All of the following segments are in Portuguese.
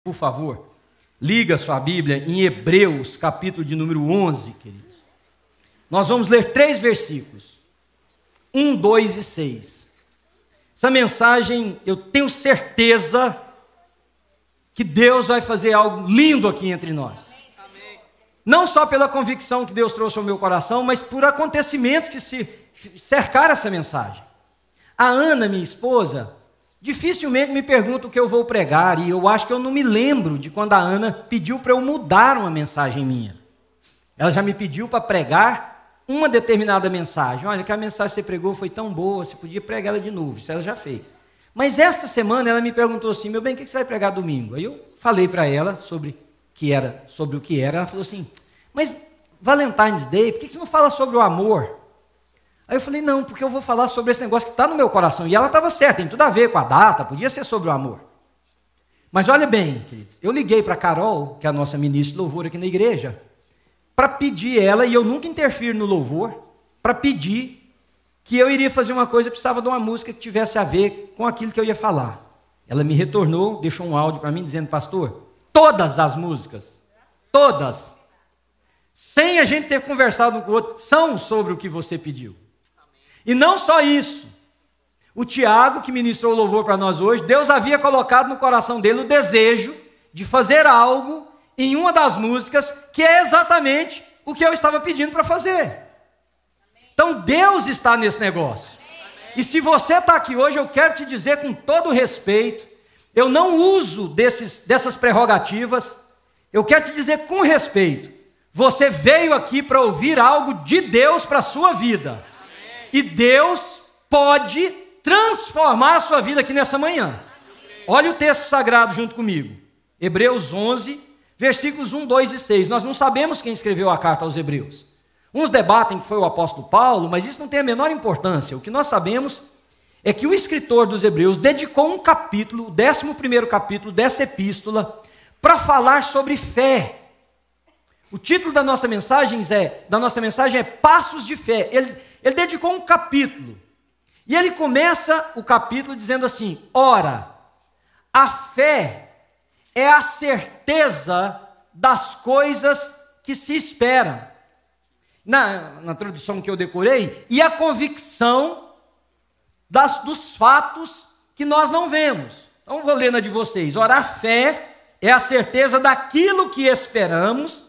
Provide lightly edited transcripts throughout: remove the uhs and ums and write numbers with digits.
por favor, liga sua Bíblia em Hebreus, capítulo de número 11, queridos. Nós vamos ler 3 versículos, 1, 2 e 6. Essa mensagem, eu tenho certeza que Deus vai fazer algo lindo aqui entre nós. Não só pela convicção que Deus trouxe ao meu coração, mas por acontecimentos que se cercaram essa mensagem. A Ana, minha esposa, dificilmente me pergunta o que eu vou pregar, e eu acho que eu não me lembro de quando a Ana pediu para eu mudar uma mensagem minha. Ela já me pediu para pregar uma determinada mensagem. Olha, que a mensagem que você pregou foi tão boa, você podia pregar ela de novo. Isso ela já fez. Mas esta semana ela me perguntou assim: meu bem, o que você vai pregar domingo? Aí eu falei para ela sobre o que era. Ela falou assim: mas Valentine's Day, por que você não fala sobre o amor? Aí eu falei: não, porque eu vou falar sobre esse negócio que está no meu coração. E ela estava certa, tem tudo a ver com a data, podia ser sobre o amor. Mas olha bem, queridos, eu liguei para a Carol, que é a nossa ministra de louvor aqui na igreja, para pedir ela, e eu nunca interfiro no louvor, para pedir que eu iria fazer uma coisa, eu precisava de uma música que tivesse a ver com aquilo que eu ia falar. Ela me retornou, deixou um áudio para mim dizendo: pastor, todas as músicas, todas, sem a gente ter conversado um com o outro, são sobre o que você pediu. E não só isso, o Tiago, que ministrou o louvor para nós hoje, Deus havia colocado no coração dele o desejo de fazer algo em uma das músicas, que é exatamente o que eu estava pedindo para fazer. Então Deus está nesse negócio. E se você está aqui hoje, eu quero te dizer com todo respeito, eu não uso dessas prerrogativas, eu quero te dizer com respeito, você veio aqui para ouvir algo de Deus para a sua vida. E Deus pode transformar a sua vida aqui nessa manhã. Olha o texto sagrado junto comigo. Hebreus 11, versículos 1, 2 e 6. Nós não sabemos quem escreveu a carta aos Hebreus. Uns debatem que foi o apóstolo Paulo, mas isso não tem a menor importância. O que nós sabemos é que o escritor dos Hebreus dedicou um capítulo, o 11º capítulo dessa epístola, para falar sobre fé. O título da nossa mensagem é Passos de Fé. Ele dedicou um capítulo. E ele começa o capítulo dizendo assim: ora, a fé é a certeza das coisas que se esperam. Na tradução que eu decorei, e a convicção dos fatos que nós não vemos. Então vou ler na de vocês. Ora, a fé é a certeza daquilo que esperamos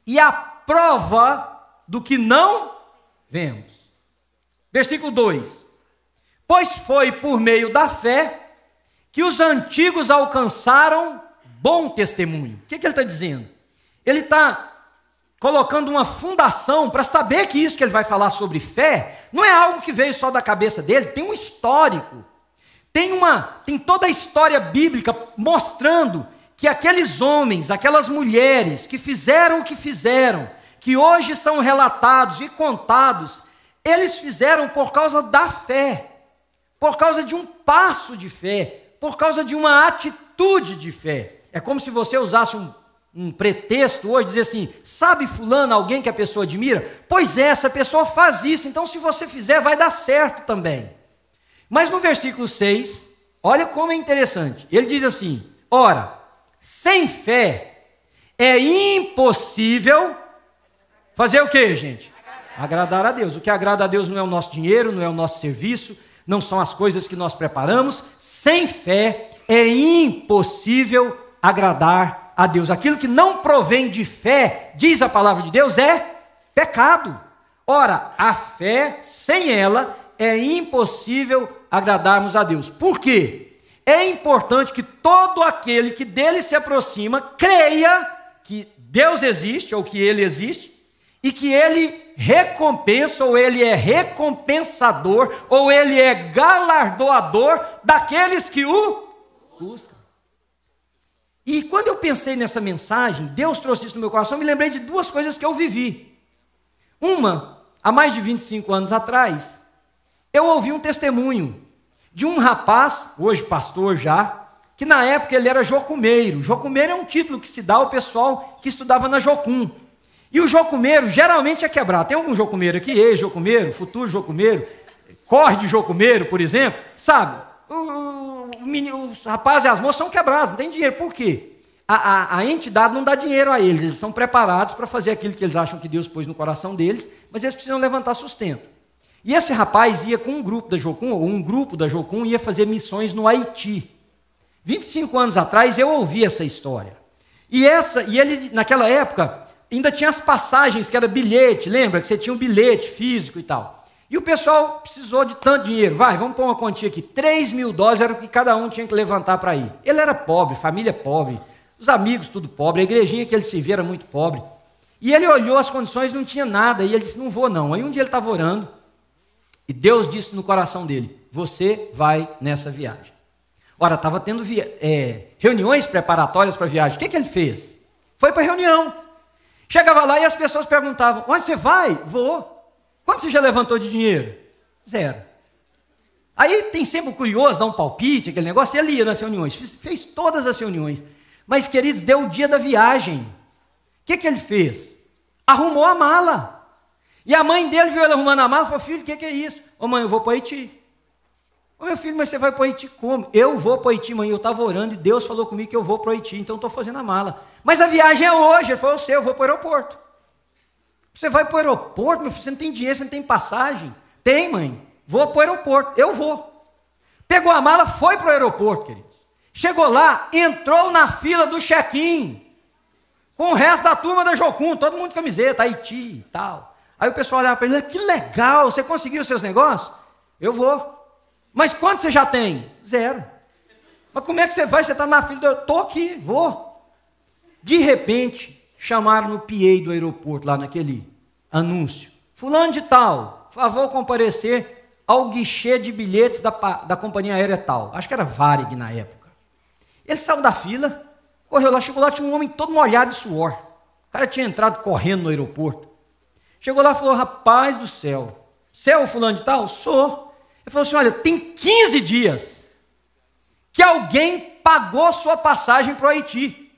e a prova do que não vemos. Versículo 2. Pois foi por meio da fé que os antigos alcançaram bom testemunho. O que ele está dizendo? Ele está colocando uma fundação para saber que isso que ele vai falar sobre fé não é algo que veio só da cabeça dele, tem um histórico, tem toda a história bíblica mostrando que aqueles homens, aquelas mulheres que fizeram o que fizeram, que hoje são relatados e contados, eles fizeram por causa da fé, por causa de um passo de fé, por causa de uma atitude de fé. É como se você usasse um pretexto hoje, dizer assim: sabe fulano, alguém que a pessoa admira? Pois é, essa pessoa faz isso, então se você fizer vai dar certo também. Mas no versículo 6, olha como é interessante, ele diz assim: ora, sem fé é impossível fazer o que, gente? Agradar a Deus. O que agrada a Deus não é o nosso dinheiro, não é o nosso serviço, não são as coisas que nós preparamos. Sem fé é impossível agradar a Deus. Aquilo que não provém de fé, diz a palavra de Deus, é pecado. Ora, a fé, sem ela, é impossível agradarmos a Deus. Por quê? É importante que todo aquele que dele se aproxima creia que Deus existe, ou que ele existe, e que ele recompensa, ou ele é recompensador, ou ele é galardoador daqueles que o buscam. E quando eu pensei nessa mensagem, Deus trouxe isso no meu coração, me lembrei de 2 coisas que eu vivi. Uma, há mais de 25 anos atrás, eu ouvi um testemunho de um rapaz, hoje pastor já, que na época ele era jocumeiro. Jocumeiro é um título que se dá ao pessoal que estudava na Jocum. E o jocumeiro geralmente é quebrado. Tem algum jocumeiro aqui? Ex-jocumeiro, futuro jocumeiro, corre de jocumeiro, por exemplo. Sabe, os rapazes e as moças são quebrados, não tem dinheiro. Por quê? a entidade não dá dinheiro a eles, eles são preparados para fazer aquilo que eles acham que Deus pôs no coração deles, mas eles precisam levantar sustento. E esse rapaz ia com um grupo da Jocum, ou um grupo da Jocum, ia fazer missões no Haiti. 25 anos atrás eu ouvi essa história. E ele, naquela época, ainda tinha as passagens, que era bilhete, lembra? Que você tinha um bilhete físico e tal. E o pessoal precisou de tanto dinheiro. Vamos pôr uma quantia aqui. $3.000 era o que cada um tinha que levantar para ir. Ele era pobre, família pobre, os amigos tudo pobre, a igrejinha que ele se via era muito pobre. E ele olhou as condições, não tinha nada, e ele disse, não vou não. Aí um dia ele estava orando, e Deus disse no coração dele, você vai nessa viagem. Ora, estava tendo reuniões preparatórias para a viagem. O que ele fez? Foi para a reunião. Chegava lá e as pessoas perguntavam, onde você vai? Vou. Quanto você já levantou de dinheiro? 0. Aí tem sempre o curioso, dá um palpite, aquele negócio, e ele ia nas reuniões, fez todas as reuniões. Mas, queridos, deu o dia da viagem. O que ele fez? Arrumou a mala. E a mãe dele viu ele arrumando a mala e falou, filho, o que é isso? Ô mãe, eu vou para o Haiti. Ô meu filho, mas você vai para o Haiti como? Eu vou para o Haiti, mãe, eu estava orando e Deus falou comigo que eu vou para o Haiti, então estou fazendo a mala. Mas a viagem é hoje. Ele falou, eu vou para o aeroporto. Você vai para o aeroporto, meu filho, você não tem dinheiro, você não tem passagem? Tem, mãe, vou para o aeroporto, eu vou. Pegou a mala, foi para o aeroporto, queridos. Chegou lá, entrou na fila do check-in, com o resto da turma da Jocum, todo mundo de camiseta, Haiti e tal. Aí o pessoal olhava para ele, que legal, você conseguiu os seus negócios? Eu vou. Mas quanto você já tem? 0. Mas como é que você vai? Você está na fila, eu estou aqui, vou. De repente, chamaram no PA do aeroporto, lá naquele anúncio. Fulano de tal, favor comparecer ao guichê de bilhetes da companhia aérea tal. Acho que era Varig na época. Ele saiu da fila, correu lá, chegou lá, tinha um homem todo molhado de suor. O cara tinha entrado correndo no aeroporto. Chegou lá e falou, rapaz do céu, você é o fulano de tal? Sou. Ele falou assim, olha, tem 15 dias que alguém pagou sua passagem para o Haiti.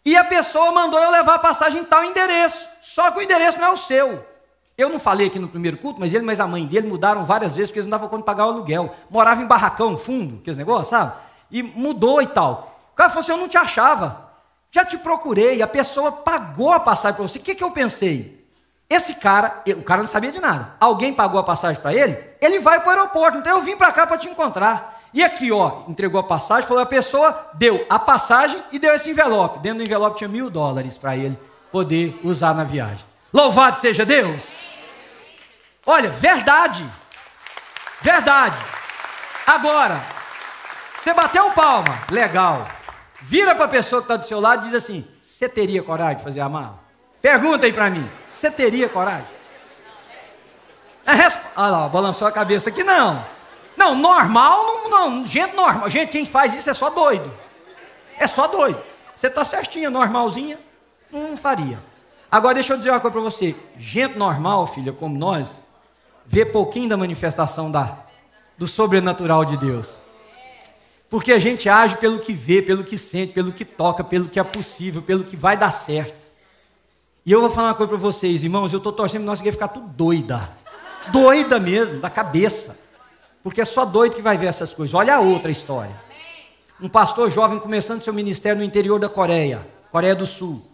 E a pessoa mandou eu levar a passagem em tal endereço, só que o endereço não é o seu. Eu não falei aqui no primeiro culto, mas ele e a mãe dele mudaram várias vezes, porque eles não davam conta de pagar o aluguel. Morava em barracão, no fundo, aqueles negócios, sabe? E mudou e tal. O cara falou assim, eu não te achava, já te procurei, a pessoa pagou a passagem para você. O que eu pensei? Esse cara, o cara não sabia de nada, alguém pagou a passagem para ele, ele vai para o aeroporto, então eu vim para cá para te encontrar. E aqui, ó, entregou a passagem, falou, a pessoa deu a passagem e deu esse envelope. Dentro do envelope tinha $1.000 para ele poder usar na viagem. Louvado seja Deus! Olha, verdade. Verdade. Agora, você bateu palma, legal. Vira para a pessoa que está do seu lado e diz assim, você teria coragem de fazer a mala? Pergunta aí para mim, você teria coragem? Olha lá, balançou a cabeça aqui, não. Não, normal, não, gente normal. Gente, quem faz isso é só doido. É só doido. Você está certinha, normalzinha, não faria. Agora deixa eu dizer uma coisa para você. Gente normal, filha, como nós, vê pouquinho da manifestação do sobrenatural de Deus. Porque a gente age pelo que vê, pelo que sente, pelo que toca, pelo que é possível, pelo que vai dar certo. E eu vou falar uma coisa para vocês, irmãos, eu estou torcendo para nós ficar tudo doida. Doida mesmo, da cabeça. Porque é só doido que vai ver essas coisas. Olha a outra história. Um pastor jovem começando seu ministério no interior da Coreia do Sul.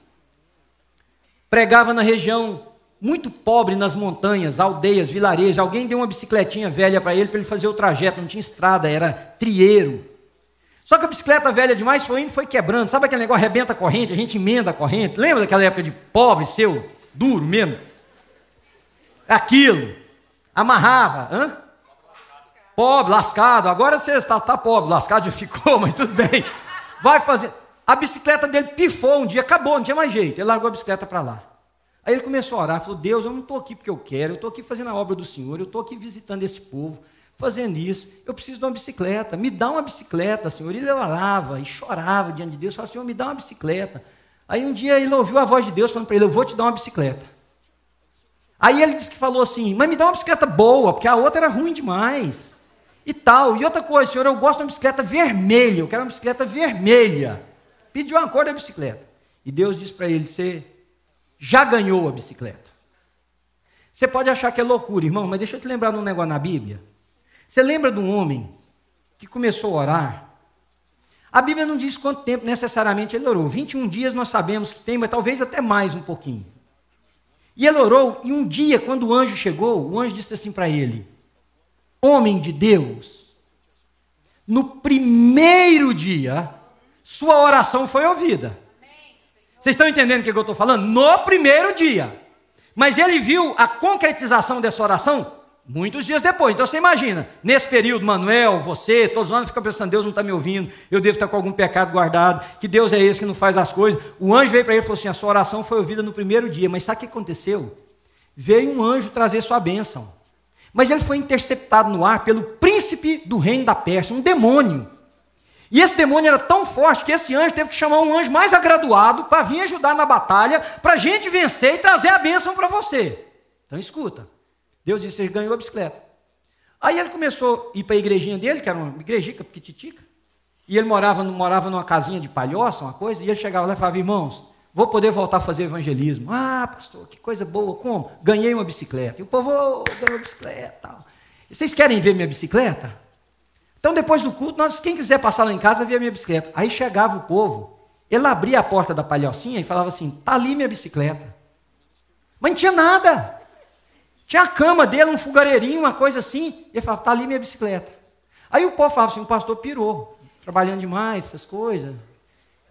Pregava na região muito pobre, nas montanhas, aldeias, vilarejos. Alguém deu uma bicicletinha velha para ele fazer o trajeto, não tinha estrada, era trieiro. Só que a bicicleta velha demais foi indo, foi quebrando. Sabe aquele negócio, arrebenta a corrente, a gente emenda a corrente. Lembra daquela época de pobre seu, duro mesmo? Aquilo. Amarrava. Pobre, lascado. Agora você está pobre, lascado já ficou, mas tudo bem. Vai fazer. A bicicleta dele pifou um dia, acabou, não tinha mais jeito. Ele largou a bicicleta para lá. Aí ele começou a orar, falou, Deus, eu não estou aqui porque eu quero, eu estou aqui fazendo a obra do Senhor, eu estou aqui visitando esse povo, fazendo isso, eu preciso de uma bicicleta, me dá uma bicicleta, Senhor. Ele orava e chorava diante de Deus, falava, Senhor, me dá uma bicicleta. Aí um dia ele ouviu a voz de Deus falando para ele, eu vou te dar uma bicicleta. Aí ele disse que falou assim, mas me dá uma bicicleta boa, porque a outra era ruim demais. E tal, e outra coisa, Senhor, eu gosto de uma bicicleta vermelha, eu quero uma bicicleta vermelha. Pediu uma cor da bicicleta. E Deus disse para ele, você já ganhou a bicicleta. Você pode achar que é loucura, irmão, mas deixa eu te lembrar de um negócio na Bíblia. Você lembra de um homem que começou a orar? A Bíblia não diz quanto tempo necessariamente ele orou. 21 dias nós sabemos que tem, mas talvez até mais um pouquinho. E ele orou, e um dia, quando o anjo chegou, o anjo disse assim para ele: homem de Deus, no primeiro dia, sua oração foi ouvida. Vocês estão entendendo o que eu estou falando? No primeiro dia. Mas ele viu a concretização dessa oração muitos dias depois. Então você imagina, nesse período, Manuel, você, todos nós ficam pensando: Deus não está me ouvindo, eu devo estar com algum pecado guardado, que Deus é esse que não faz as coisas. O anjo veio para ele e falou assim: a sua oração foi ouvida no primeiro dia. Mas sabe o que aconteceu? Veio um anjo trazer sua bênção. Mas ele foi interceptado no ar pelo príncipe do reino da Pérsia, um demônio. E esse demônio era tão forte que esse anjo teve que chamar um anjo mais agraduado para vir ajudar na batalha, para a gente vencer e trazer a bênção para você. Então escuta, Deus disse: ele ganhou a bicicleta. Aí ele começou a ir para a igrejinha dele, que era uma igrejica pequititica, e ele morava numa casinha de palhoça, uma coisa, e ele chegava lá e falava: irmãos, vou poder voltar a fazer evangelismo. Ah, pastor, que coisa boa, como? Ganhei uma bicicleta. E o povo: ganhou uma bicicleta. E vocês querem ver minha bicicleta? Então, depois do culto, quem quiser passar lá em casa, via minha bicicleta. Aí chegava o povo, ele abria a porta da palhocinha e falava assim: está ali minha bicicleta. Mas não tinha nada. Tinha a cama dele, um fogareirinho, uma coisa assim. E ele falava: está ali minha bicicleta. Aí o povo falava assim: o pastor pirou, trabalhando demais, essas coisas.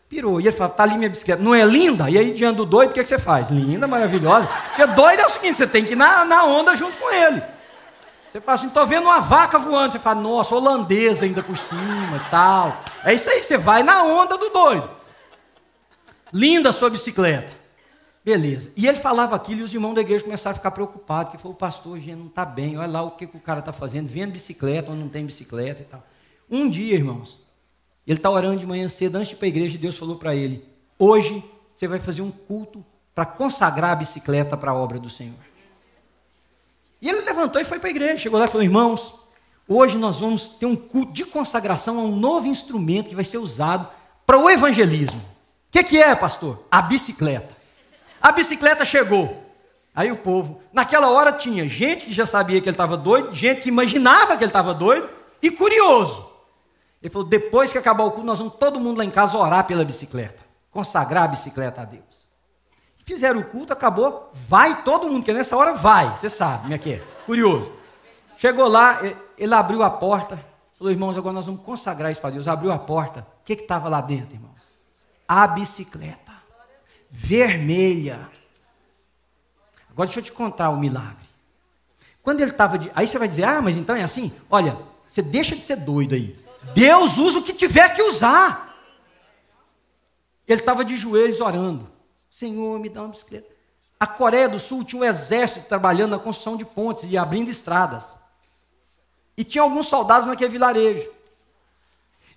Pirou. E ele falava: está ali minha bicicleta. Não é linda? E aí, diante do doido, o que você faz? Linda, maravilhosa. Porque doido é o seguinte: você tem que ir na onda junto com ele. Você fala assim: estou vendo uma vaca voando. Você fala: nossa, holandesa ainda por cima e tal. É isso aí, você vai na onda do doido. Linda a sua bicicleta. Beleza. E ele falava aquilo e os irmãos da igreja começaram a ficar preocupados. Que falou: o pastor, gente, não está bem. Olha lá o que o cara está fazendo. Vendo bicicleta onde não tem bicicleta e tal. Um dia, irmãos, ele está orando de manhã cedo, antes de ir para a igreja, e Deus falou para ele: hoje você vai fazer um culto para consagrar a bicicleta para a obra do Senhor. E ele levantou e foi para a igreja, chegou lá e falou: irmãos, hoje nós vamos ter um culto de consagração a um novo instrumento que vai ser usado para o evangelismo. O que é, pastor? A bicicleta. A bicicleta chegou. Aí o povo, naquela hora tinha gente que já sabia que ele estava doido, gente que imaginava que ele estava doido e curioso. Ele falou: depois que acabar o culto, nós vamos todo mundo lá em casa orar pela bicicleta, consagrar a bicicleta a Deus. Fizeram o culto, acabou, vai todo mundo, porque nessa hora vai, você sabe como é que é, curioso. Chegou lá, ele abriu a porta, falou: irmãos, agora nós vamos consagrar isso para Deus. Abriu a porta, o que estava lá dentro, irmãos? A bicicleta, vermelha. Agora deixa eu te contar o milagre. Quando ele estava, aí você vai dizer: ah, mas então é assim? Olha, você deixa de ser doido aí. Deus usa o que tiver que usar. Ele estava de joelhos orando: Senhor, me dá uma bicicleta. A Coreia do Sul tinha um exército trabalhando na construção de pontes e abrindo estradas. E tinha alguns soldados naquele vilarejo.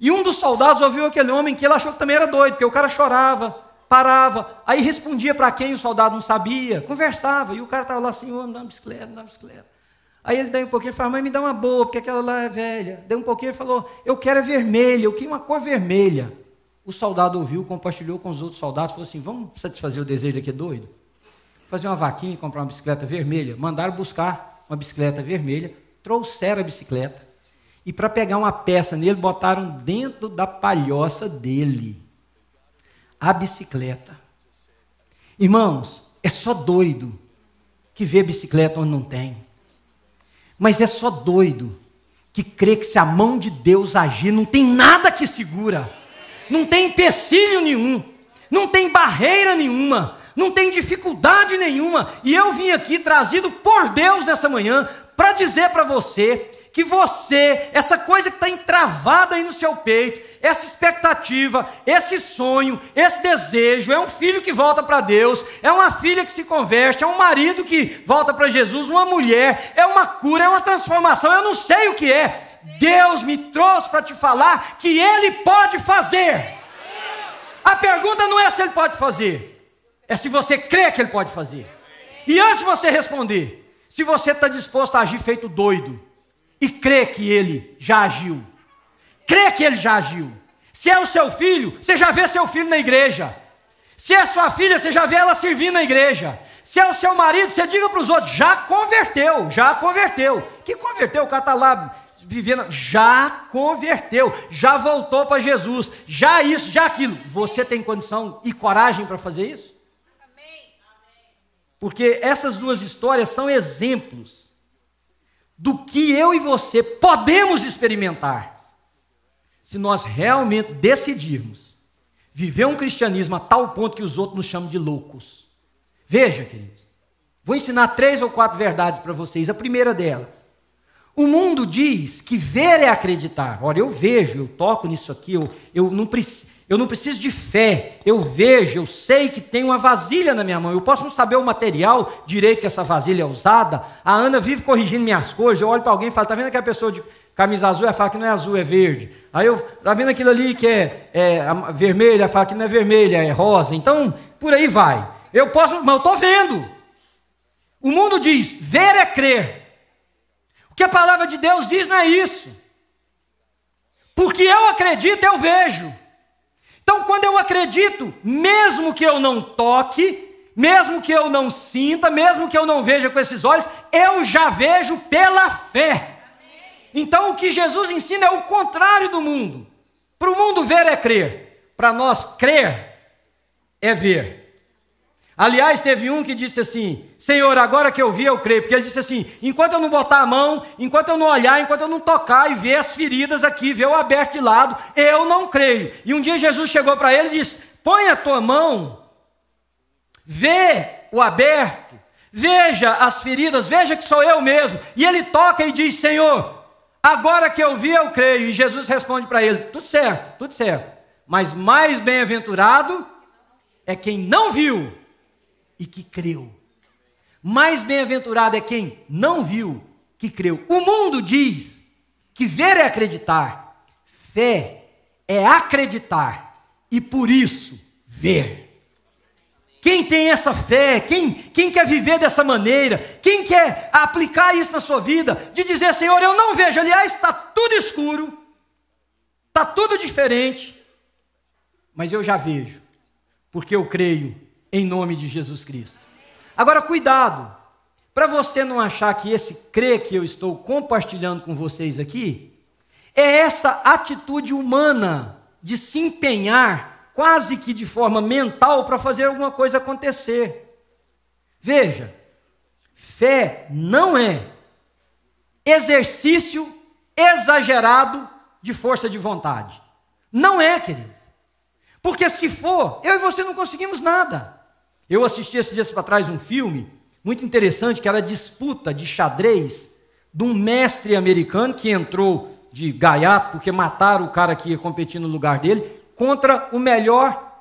E um dos soldados ouviu aquele homem que ele achou que também era doido, porque o cara chorava, parava, aí respondia para quem o soldado não sabia, conversava, e o cara estava lá: Senhor, me dá uma bicicleta, me dá uma bicicleta. Aí ele deu um pouquinho e falou: mas me dá uma boa, porque aquela lá é velha. Deu um pouquinho e falou: eu quero é vermelha, eu queria uma cor vermelha. O soldado ouviu, compartilhou com os outros soldados, falou assim: vamos satisfazer o desejo daquele doido? Fazer uma vaquinha e comprar uma bicicleta vermelha. Mandaram buscar uma bicicleta vermelha, trouxeram a bicicleta, e para pegar uma peça nele, botaram dentro da palhoça dele a bicicleta. Irmãos, é só doido que vê bicicleta onde não tem. Mas é só doido que crê que se a mão de Deus agir, não tem nada que segura. Não tem empecilho nenhum, não tem barreira nenhuma, não tem dificuldade nenhuma. E eu vim aqui trazido por Deus nessa manhã para dizer para você que você, essa coisa que está entravada aí no seu peito, essa expectativa, esse sonho, esse desejo, é um filho que volta para Deus, é uma filha que se converte, é um marido que volta para Jesus, uma mulher, é uma cura, é uma transformação, eu não sei o que é. Deus me trouxe para te falar que Ele pode fazer. A pergunta não é se Ele pode fazer, é se você crê que Ele pode fazer. E antes de você responder, se você está disposto a agir feito doido, e crê que Ele já agiu, crê que Ele já agiu. Se é o seu filho, você já vê seu filho na igreja. Se é sua filha, você já vê ela servindo na igreja. Se é o seu marido, você diga para os outros: já converteu, já converteu. Que converteu? O cara está lá vivendo, já converteu, já voltou para Jesus, já isso, já aquilo. Você tem condição e coragem para fazer isso? Porque essas duas histórias são exemplos do que eu e você podemos experimentar se nós realmente decidirmos viver um cristianismo a tal ponto que os outros nos chamam de loucos. Veja, queridos, vou ensinar 3 ou 4 verdades para vocês. A primeira delas: o mundo diz que ver é acreditar. Olha, eu vejo, eu toco nisso aqui, eu não preciso de fé, eu vejo, eu sei que tem uma vasilha na minha mão, eu posso não saber o material direito que essa vasilha é usada. A Ana vive corrigindo minhas coisas, eu olho para alguém e falo, está vendo aquela pessoa de camisa azul? Ela fala que não é azul, é verde. Aí eu, está vendo aquilo ali que é vermelho? Ela fala que não é vermelho, é rosa. Então, por aí vai. Eu posso, mas eu estou vendo. O mundo diz, ver é crer. O que a palavra de Deus diz não é isso. Porque eu acredito, eu vejo. Então, quando eu acredito, mesmo que eu não toque, mesmo que eu não sinta, mesmo que eu não veja com esses olhos, eu já vejo pela fé. Então, o que Jesus ensina é o contrário do mundo. Para o mundo, ver é crer. Para nós, crer é ver. Aliás, teve um que disse assim, Senhor, agora que eu vi, eu creio. Porque ele disse assim, enquanto eu não botar a mão, enquanto eu não olhar, enquanto eu não tocar e ver as feridas aqui, ver o aberto de lado, eu não creio. E um dia Jesus chegou para ele e disse, põe a tua mão, vê o aberto, veja as feridas, veja que sou eu mesmo. E ele toca e diz, Senhor, agora que eu vi, eu creio. E Jesus responde para ele, tudo certo. Mas mais bem-aventurado é quem não viu e que creu. Mais bem-aventurado é quem não viu, que creu. O mundo diz que ver é acreditar, fé é acreditar e por isso ver. Quem tem essa fé, quem quer viver dessa maneira, quem quer aplicar isso na sua vida, de dizer, Senhor, eu não vejo, aliás, está tudo escuro, está tudo diferente, mas eu já vejo, porque eu creio em nome de Jesus Cristo. Agora, cuidado, para você não achar que esse crer que eu estou compartilhando com vocês aqui, é essa atitude humana de se empenhar, quase que de forma mental, para fazer alguma coisa acontecer. Veja, fé não é exercício exagerado de força de vontade. Não é, queridos. Porque se for, eu e você não conseguimos nada. Eu assisti esses dias para trás um filme muito interessante, que era a disputa de xadrez de um mestre americano que entrou de gaiato, porque mataram o cara que ia competir no lugar dele, contra o melhor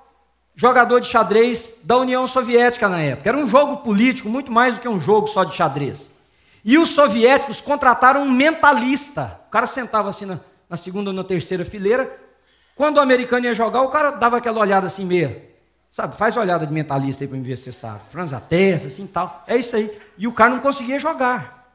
jogador de xadrez da União Soviética na época. Era um jogo político, muito mais do que um jogo só de xadrez. E os soviéticos contrataram um mentalista. O cara sentava assim na segunda ou na terceira fileira. Quando o americano ia jogar, o cara dava aquela olhada assim meia. Sabe, faz olhada de mentalista aí para mim ver se você sabe. Franza a testa, assim tal. É isso aí. E o cara não conseguia jogar.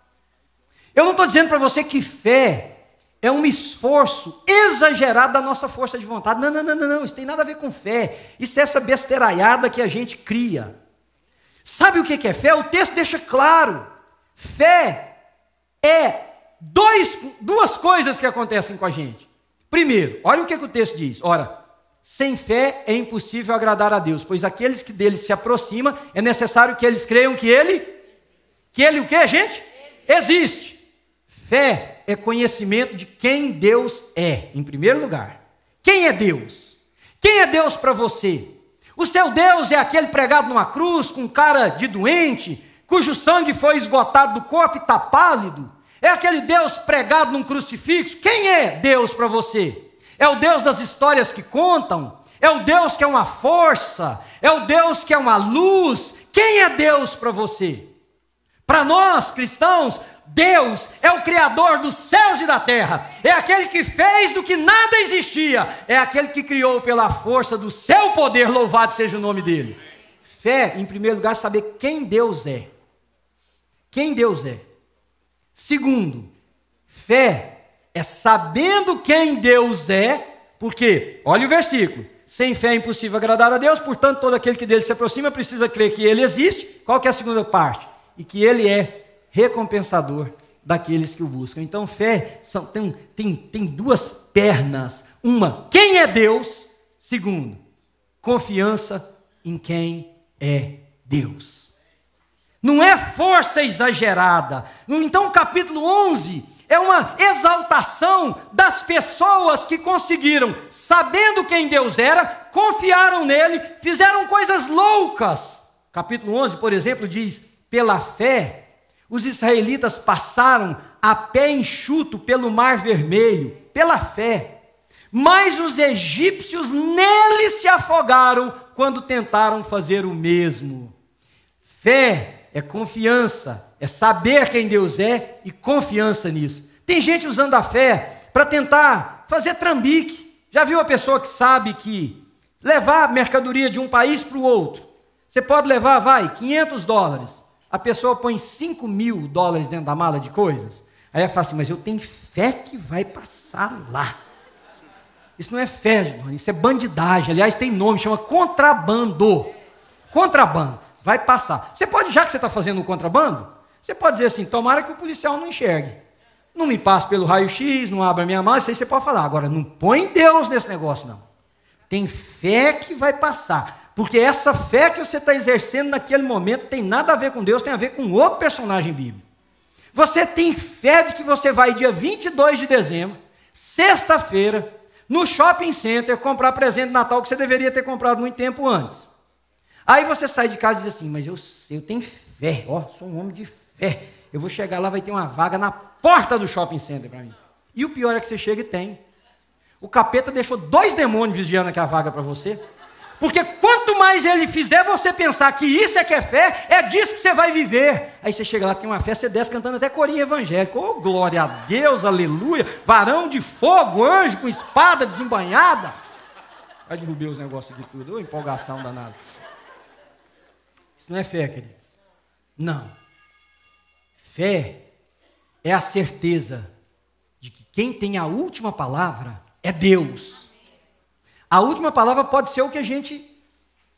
Eu não estou dizendo para você que fé é um esforço exagerado da nossa força de vontade. Não. Isso tem nada a ver com fé. Isso é essa besteiraiada que a gente cria. Sabe o que é fé? O texto deixa claro. Fé é duas coisas que acontecem com a gente. Primeiro, olha o que o texto diz. Ora, sem fé é impossível agradar a Deus, pois aqueles que dele se aproximam, é necessário que eles creiam que ele o quê, gente? Existe. Fé é conhecimento de quem Deus é, em primeiro lugar. Quem é Deus? Quem é Deus para você? O seu Deus é aquele pregado numa cruz, com cara de doente, cujo sangue foi esgotado do corpo e está pálido? É aquele Deus pregado num crucifixo? Quem é Deus para você? É o Deus das histórias que contam? É o Deus que é uma força? É o Deus que é uma luz? Quem é Deus para você? Para nós, cristãos, Deus é o Criador dos céus e da terra. É aquele que fez do que nada existia. É aquele que criou pela força do seu poder, louvado seja o nome dele. Fé, em primeiro lugar, é saber quem Deus é. Quem Deus é. Segundo, fé é sabendo quem Deus é, porque, olha o versículo, sem fé é impossível agradar a Deus, portanto, todo aquele que dele se aproxima precisa crer que ele existe. Qual que é a segunda parte? E que ele é recompensador daqueles que o buscam. Então, fé tem duas pernas. Uma, quem é Deus? Segundo, confiança em quem é Deus. Não é força exagerada. Então, o capítulo 11 é uma exaltação das pessoas que conseguiram, sabendo quem Deus era, confiaram nele, fizeram coisas loucas. Capítulo 11, por exemplo, diz: pela fé, os israelitas passaram a pé enxuto pelo Mar Vermelho, pela fé. Mas os egípcios nele se afogaram quando tentaram fazer o mesmo. Fé é confiança, é saber quem Deus é e confiança nisso. Tem gente usando a fé para tentar fazer trambique. Já viu a pessoa que sabe que levar mercadoria de um país para o outro, você pode levar, $500. A pessoa põe $5.000 dentro da mala de coisas. Aí ela fala assim: mas eu tenho fé que vai passar lá. Isso não é fé, irmão, isso é bandidagem. Aliás, tem nome, chama contrabando. Contrabando, vai passar. Você pode, já que você está fazendo um contrabando, você pode dizer assim: tomara que o policial não enxergue. Não me passe pelo raio-x, não abra minha mala, isso aí você pode falar. Agora, não põe Deus nesse negócio, não. Tem fé que vai passar. Porque essa fé que você está exercendo naquele momento tem nada a ver com Deus, tem a ver com outro personagem bíblico. Você tem fé de que você vai dia 22 de dezembro, sexta-feira, no shopping center, comprar presente de Natal que você deveria ter comprado muito tempo antes. Aí você sai de casa e diz assim: mas eu tenho fé, sou um homem de fé. Eu vou chegar lá, vai ter uma vaga na porta do shopping center para mim. E o pior é que você chega e tem. O capeta deixou 2 demônios vigiando aquela vaga para você. Porque quanto mais ele fizer você pensar que isso é que é fé, é disso que você vai viver. Aí você chega lá, tem uma fé, você desce cantando até corinho evangélico. Oh, glória a Deus, aleluia. Varão de fogo, anjo com espada desembanhada. Vai derrubar os negócios de tudo. Oh, empolgação danada. Isso não é fé, querido. Não. Fé é a certeza de que quem tem a última palavra é Deus. A última palavra pode ser o que a gente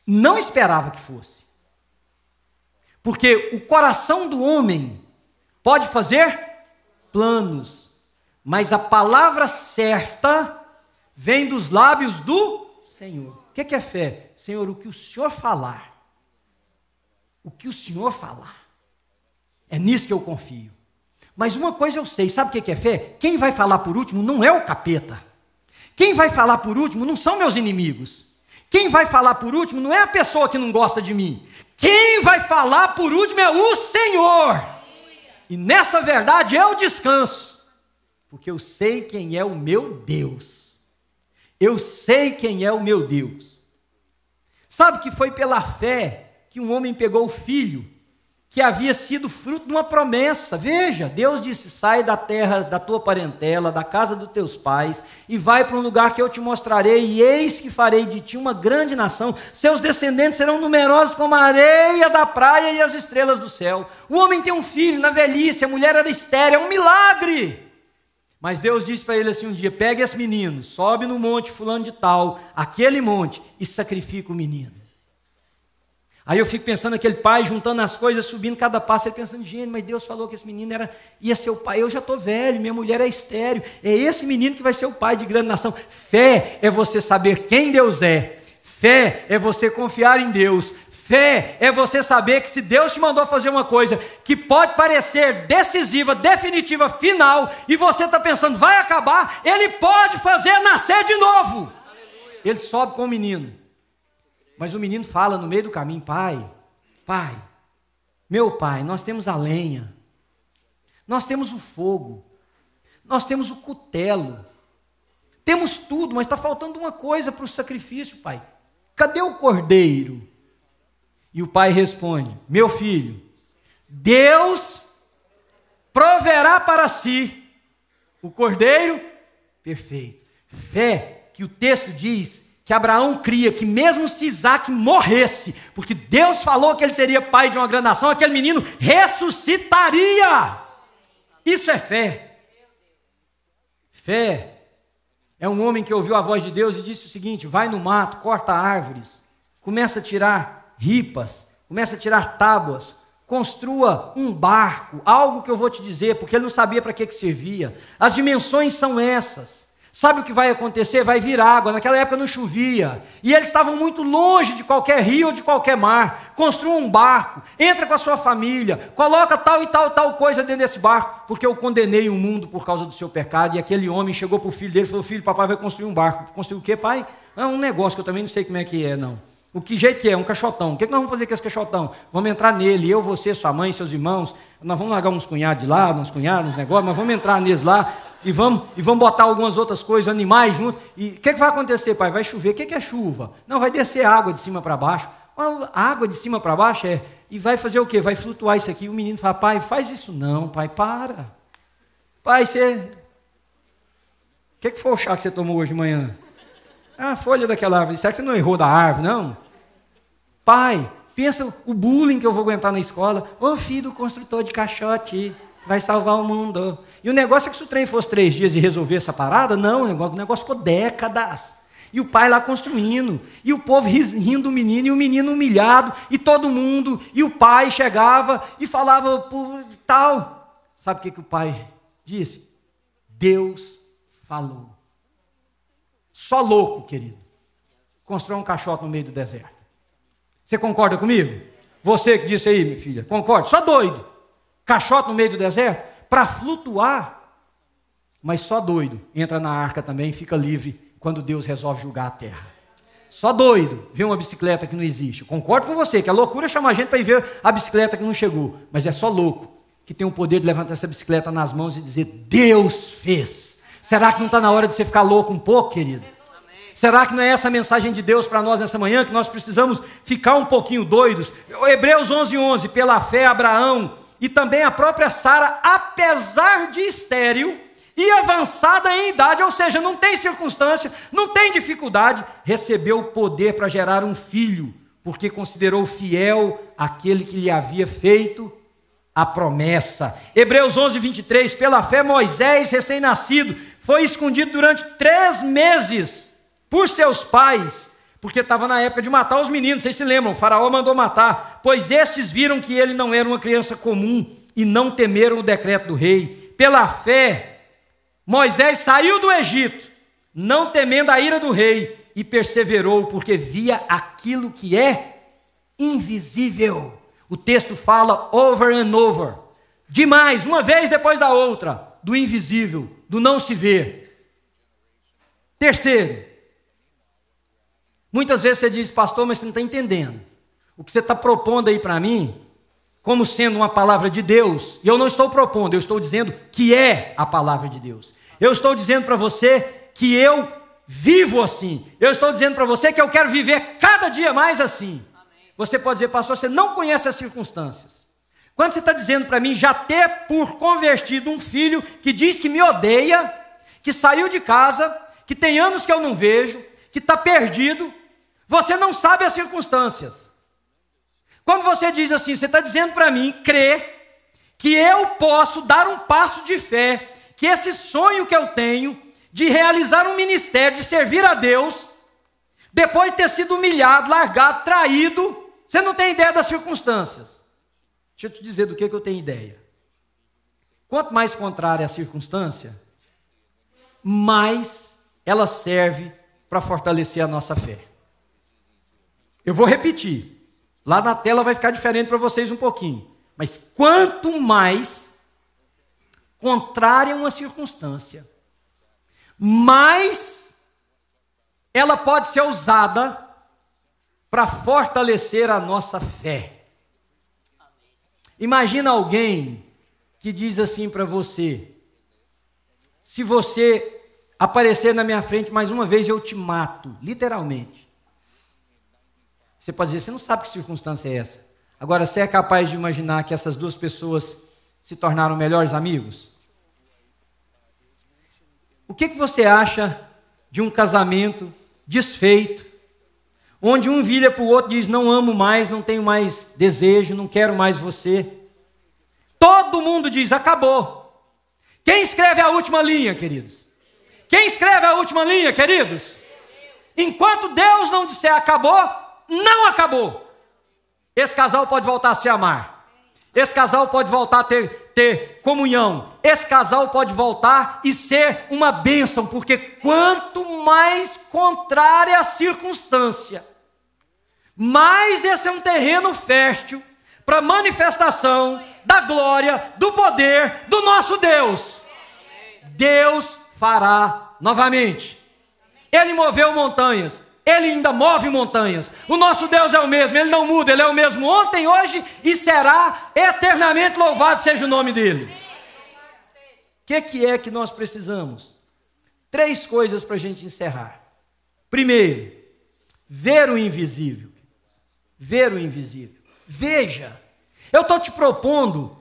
não esperava que fosse. Porque o coração do homem pode fazer planos, mas a palavra certa vem dos lábios do Senhor. O que é fé? Senhor, o que o Senhor falar. O que o Senhor falar. É nisso que eu confio. Mas uma coisa eu sei, sabe o que é fé? Quem vai falar por último não é o capeta. Quem vai falar por último não são meus inimigos. Quem vai falar por último não é a pessoa que não gosta de mim. Quem vai falar por último é o Senhor. E nessa verdade eu descanso. Porque eu sei quem é o meu Deus. Eu sei quem é o meu Deus. Sabe que foi pela fé que um homem pegou o filho que havia sido fruto de uma promessa. Veja, Deus disse: sai da terra da tua parentela, da casa dos teus pais, e vai para um lugar que eu te mostrarei, e eis que farei de ti uma grande nação, seus descendentes serão numerosos como a areia da praia e as estrelas do céu. O homem tem um filho na velhice, a mulher era estéril, é um milagre. Mas Deus disse para ele assim um dia: pega esse menino, sobe no monte fulano de tal, aquele monte, e sacrifica o menino. Aí eu fico pensando aquele pai juntando as coisas, subindo cada passo, ele pensando: gente, mas Deus falou que esse menino ia ser o pai, eu já estou velho, minha mulher é estéril, é esse menino que vai ser o pai de grande nação. Fé é você saber quem Deus é, fé é você confiar em Deus, fé é você saber que se Deus te mandou fazer uma coisa que pode parecer decisiva, definitiva, final, e você está pensando, vai acabar, Ele pode fazer nascer de novo. Ele sobe com o menino. Mas o menino fala no meio do caminho: pai, meu pai, nós temos a lenha, nós temos o fogo, nós temos o cutelo, temos tudo, mas está faltando uma coisa para o sacrifício, pai. Cadê o cordeiro? E o pai responde: meu filho, Deus proverá para si o cordeiro perfeito. Fé que o texto diz que Abraão cria que mesmo se Isaac morresse, porque Deus falou que ele seria pai de uma grande nação, aquele menino ressuscitaria. Isso é fé. Fé é um homem que ouviu a voz de Deus e disse o seguinte: vai no mato, corta árvores, começa a tirar ripas, começa a tirar tábuas, construa um barco, algo que eu vou te dizer, porque ele não sabia para que servia. As dimensões são essas. Sabe o que vai acontecer? Vai vir água. Naquela época não chovia. E eles estavam muito longe de qualquer rio ou de qualquer mar. Construa um barco, entra com a sua família, coloca tal e tal coisa dentro desse barco, porque eu condenei o mundo por causa do seu pecado. E aquele homem chegou para o filho dele e falou: filho, papai vai construir um barco. Construir o quê, pai? É um negócio que eu também não sei como é que é, não. O que jeito que é? Um caixotão. O que nós vamos fazer com esse caixotão? Vamos entrar nele, eu, você, sua mãe, seus irmãos. Nós vamos largar uns cunhados de lá, uns cunhados, uns negócios, mas vamos entrar neles lá e vamos botar algumas outras coisas, animais junto. E o que vai acontecer, pai? Vai chover. O que é chuva? Não, vai descer água de cima para baixo. A água de cima para baixo e vai fazer o quê? Vai flutuar isso aqui. O menino fala: pai, faz isso não, pai, para. Pai, você... O que foi o chá que você tomou hoje de manhã? A folha daquela árvore. Será que você não errou da árvore, não? Pai, pensa o bullying que eu vou aguentar na escola. Ô filho do construtor de caixote, vai salvar o mundo. E o negócio é que se o trem fosse 3 dias e resolver essa parada, não, o negócio ficou décadas. E o pai lá construindo, e o povo rindo do menino, e o menino humilhado, e todo mundo, e o pai chegava e falava por tal. Sabe o que o pai disse? Deus falou. Só louco, querido, constrói um caixote no meio do deserto. Você concorda comigo? Você que disse aí, minha filha, concorda? Só doido. Caixote no meio do deserto, para flutuar. Mas só doido entra na arca também e fica livre quando Deus resolve julgar a terra. Só doido vê uma bicicleta que não existe. Eu concordo com você, que a loucura chama a gente para ir ver a bicicleta que não chegou. Mas é só louco que tem o poder de levantar essa bicicleta nas mãos e dizer: Deus fez. Será que não está na hora de você ficar louco um pouco, querido? Será que não é essa a mensagem de Deus para nós nessa manhã, que nós precisamos ficar um pouquinho doidos? Hebreus 11:11, pela fé Abraão e também a própria Sara, apesar de estéril e avançada em idade, ou seja, não tem circunstância, não tem dificuldade, recebeu o poder para gerar um filho, porque considerou fiel aquele que lhe havia feito a promessa. Hebreus 11:23, pela fé Moisés, recém-nascido, foi escondido durante 3 meses por seus pais, porque estava na época de matar os meninos. Vocês se lembram? O faraó mandou matar, pois estes viram que ele não era uma criança comum e não temeram o decreto do rei. Pela fé, Moisés saiu do Egito, não temendo a ira do rei, e perseverou, porque via aquilo que é invisível. O texto fala over and over, demais, uma vez depois da outra, do invisível, do não se ver. Terceiro, muitas vezes você diz: pastor, mas você não está entendendo. O que você está propondo aí para mim, como sendo uma palavra de Deus, e eu não estou propondo, eu estou dizendo que é a palavra de Deus. Eu estou dizendo para você que eu vivo assim. Eu estou dizendo para você que eu quero viver cada dia mais assim. Você pode dizer: pastor, você não conhece as circunstâncias. Quando você está dizendo para mim já ter por convertido um filho que diz que me odeia, que saiu de casa, que tem anos que eu não vejo, que está perdido, você não sabe as circunstâncias. Quando você diz assim, você está dizendo para mim, crer, que eu posso dar um passo de fé, que esse sonho que eu tenho, de realizar um ministério, de servir a Deus, depois de ter sido humilhado, largado, traído, você não tem ideia das circunstâncias. Deixa eu te dizer do que eu tenho ideia. Quanto mais contrária a circunstância, mais ela serve para fortalecer a nossa fé. Eu vou repetir. Lá na tela vai ficar diferente para vocês um pouquinho. Mas quanto mais contrária uma circunstância, mais ela pode ser usada para fortalecer a nossa fé. Imagina alguém que diz assim para você: se você aparecer na minha frente mais uma vez, eu te mato, literalmente. Você pode dizer: você não sabe que circunstância é essa. Agora, você é capaz de imaginar que essas duas pessoas se tornaram melhores amigos? O que você acha de um casamento desfeito, onde um vira para o outro e diz: não amo mais, não tenho mais desejo, não quero mais você? Todo mundo diz: acabou. Quem escreve a última linha, queridos? Quem escreve a última linha, queridos? Enquanto Deus não disser acabou, não acabou. Esse casal pode voltar a se amar. Esse casal pode voltar a ter comunhão. Esse casal pode voltar e ser uma bênção, porque quanto mais contrária a circunstância, mais esse é um terreno fértil para manifestação da glória, do poder do nosso Deus. Deus fará novamente. Ele moveu montanhas, Ele ainda move montanhas. O nosso Deus é o mesmo, Ele não muda, Ele é o mesmo ontem, hoje e será eternamente. Louvado seja o nome dEle. O que é que nós precisamos? 3 coisas para a gente encerrar. Primeiro, ver o invisível. Ver o invisível. Veja, eu estou te propondo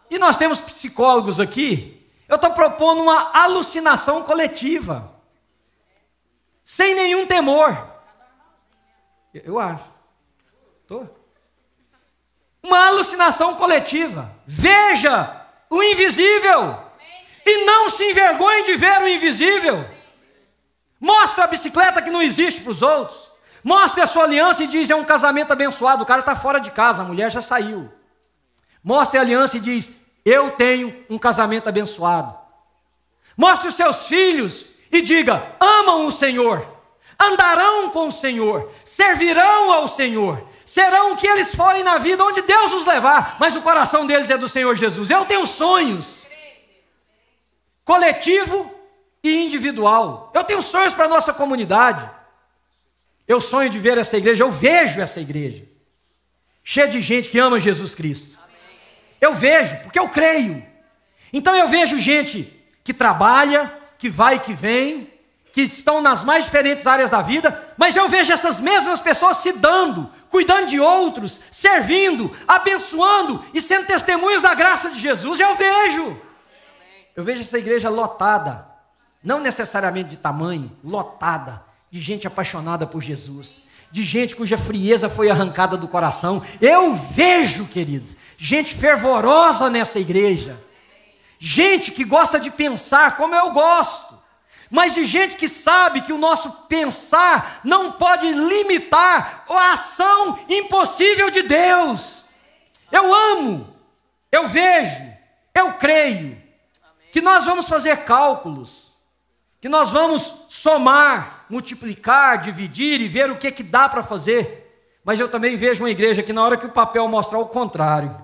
e nós temos psicólogos aqui, eu estou propondo uma alucinação coletiva, sem nenhum temor. Eu acho. Uma alucinação coletiva. Veja o invisível e não se envergonhe de ver o invisível. Mostra a bicicleta que não existe para os outros. Mostre a sua aliança e diz: é um casamento abençoado. O cara está fora de casa, a mulher já saiu. Mostre a aliança e diz: eu tenho um casamento abençoado. Mostre os seus filhos e diga: amam o Senhor, andarão com o Senhor, servirão ao Senhor, serão o que eles forem na vida, onde Deus os levar, mas o coração deles é do Senhor Jesus. Eu tenho sonhos, coletivo e individual. Eu tenho sonhos para a nossa comunidade. Eu sonho de ver essa igreja, eu vejo essa igreja cheia de gente que ama Jesus Cristo. Eu vejo, porque eu creio. Então eu vejo gente que trabalha, que vai e que vem, que estão nas mais diferentes áreas da vida, mas eu vejo essas mesmas pessoas se dando, cuidando de outros, servindo, abençoando e sendo testemunhas da graça de Jesus. Eu vejo essa igreja lotada, não necessariamente de tamanho, lotada de gente apaixonada por Jesus, de gente cuja frieza foi arrancada do coração. Eu vejo, queridos, gente fervorosa nessa igreja, gente que gosta de pensar como eu gosto, mas de gente que sabe que o nosso pensar não pode limitar a ação impossível de Deus. Eu amo, eu vejo, eu creio que nós vamos fazer cálculos, que nós vamos somar, multiplicar, dividir e ver o que dá para fazer. Mas eu também vejo uma igreja que na hora que o papel mostrar o contrário,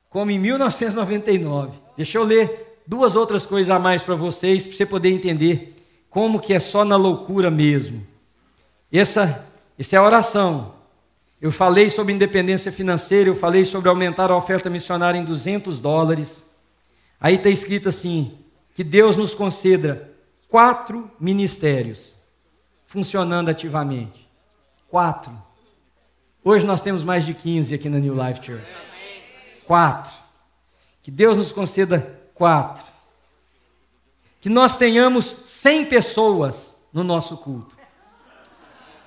como em 1999. Deixa eu ler 2 outras coisas a mais para vocês, para você poder entender como que é só na loucura mesmo. Essa é a oração. Eu falei sobre independência financeira, eu falei sobre aumentar a oferta missionária em $200. Aí está escrito assim, que Deus nos conceda 4 ministérios funcionando ativamente. 4. Hoje nós temos mais de 15 aqui na New Life Church. 4. Que Deus nos conceda 4. Que nós tenhamos 100 pessoas no nosso culto.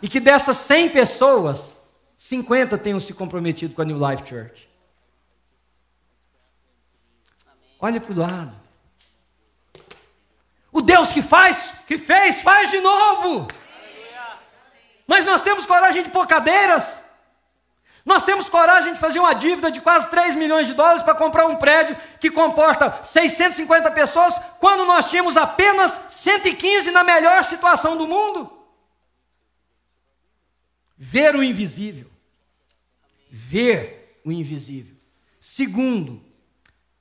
E que dessas 100 pessoas, 50 tenham se comprometido com a New Life Church. Olha para o lado. O Deus que fez, faz de novo. Mas nós temos coragem de pôr cadeiras. Nós temos coragem de fazer uma dívida de quase $3 milhões para comprar um prédio que comporta 650 pessoas, quando nós tínhamos apenas 115 na melhor situação do mundo. Ver o invisível. Ver o invisível. Segundo,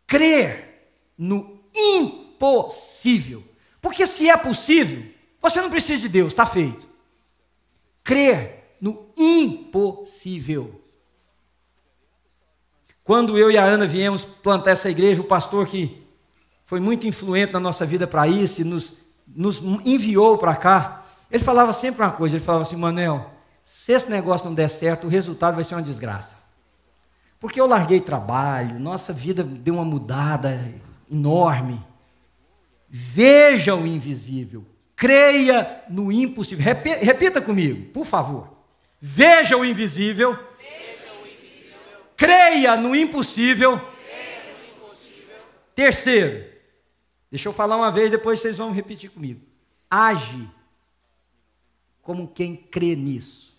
crer no impossível. Porque se é possível, você não precisa de Deus, está feito. Crer no impossível. Quando eu e a Ana viemos plantar essa igreja, o pastor que foi muito influente na nossa vida para isso, e nos enviou para cá, ele falava sempre uma coisa, ele falava assim: Manuel, se esse negócio não der certo, o resultado vai ser uma desgraça. Porque eu larguei trabalho, nossa vida deu uma mudada enorme. Veja o invisível, creia no impossível. Repita comigo, por favor. Veja o invisível, creia no impossível. Terceiro, deixa eu falar uma vez, depois vocês vão repetir comigo. Age como quem crê nisso.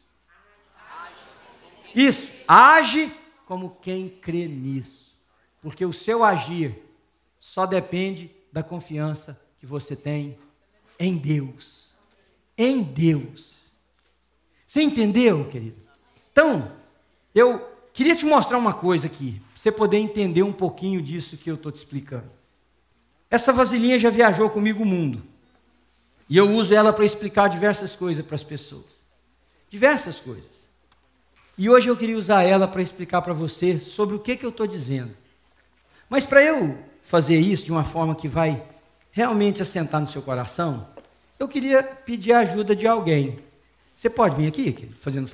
Isso, age como quem crê nisso. Porque o seu agir só depende da confiança que você tem em Deus. Em Deus. Você entendeu, querido? Então, eu queria te mostrar uma coisa aqui, para você poder entender um pouquinho disso que eu estou te explicando. Essa vasilhinha já viajou comigo o mundo. E eu uso ela para explicar diversas coisas para as pessoas. Diversas coisas. E hoje eu queria usar ela para explicar para você sobre o que eu estou dizendo. Mas para eu fazer isso de uma forma que vai realmente assentar no seu coração, eu queria pedir a ajuda de alguém. Você pode vir aqui, querido, fazendo...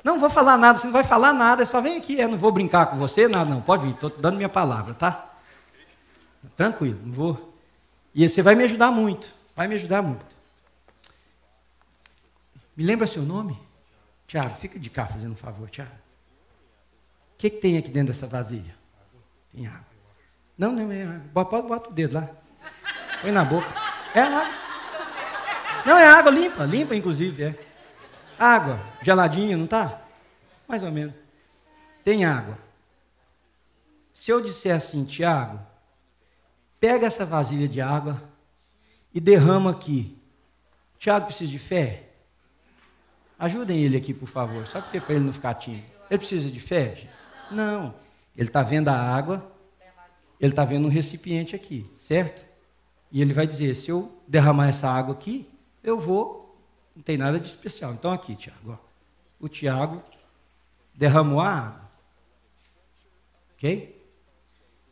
Não vou falar nada, você não vai falar nada, só vem aqui. Eu não vou brincar com você, nada, não. Pode vir, estou dando minha palavra, tá? Tranquilo, não vou. E você vai me ajudar muito. Vai me ajudar muito. Me lembra seu nome? Tiago, fica de cá fazendo um favor, Tiago. O que tem aqui dentro dessa vasilha? Tem água. Não é água. Bota o dedo lá. Põe na boca. É água. Não, é água limpa inclusive, é. Água, geladinha, não tá? Mais ou menos. Tem água. Se eu disser assim, Tiago, pega essa vasilha de água e derrama aqui. Tiago precisa de fé? Ajudem ele aqui, por favor. Só porque para ele não ficar tímido. Ele precisa de fé, gente? Não. Ele está vendo a água, ele está vendo um recipiente aqui, certo? E ele vai dizer, se eu derramar essa água aqui, eu vou... Não tem nada de especial. Então aqui, Tiago. Ó. O Tiago derramou a água. Ok?